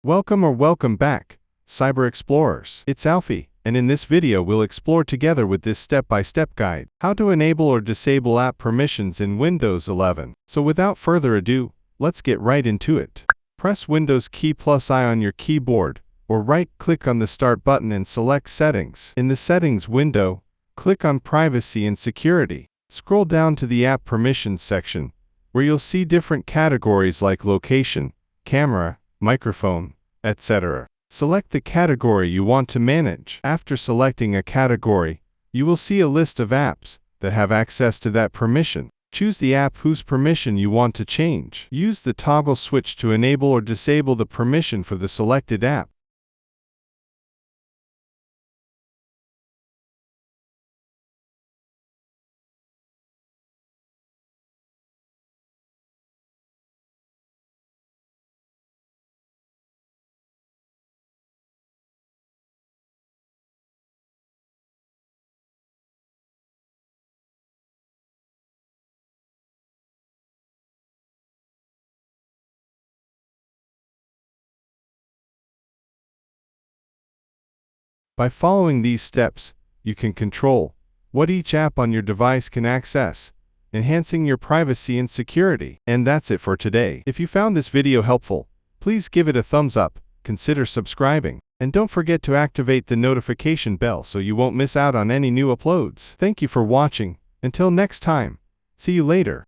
Welcome back, Cyber Explorers. It's Alfie, and in this video we'll explore together with this step-by-step guide, how to enable or disable app permissions in Windows 11. So without further ado, let's get right into it. Press Windows key plus I on your keyboard, or right-click on the Start button and select Settings. In the Settings window, click on Privacy and Security. Scroll down to the App Permissions section, where you'll see different categories like Location, Camera, Microphone, etc. Select the category you want to manage. After selecting a category, you will see a list of apps that have access to that permission. Choose the app whose permission you want to change. Use the toggle switch to enable or disable the permission for the selected app. By following these steps, you can control what each app on your device can access, enhancing your privacy and security. And that's it for today. If you found this video helpful, please give it a thumbs up, consider subscribing, and don't forget to activate the notification bell so you won't miss out on any new uploads. Thank you for watching. Until next time, see you later.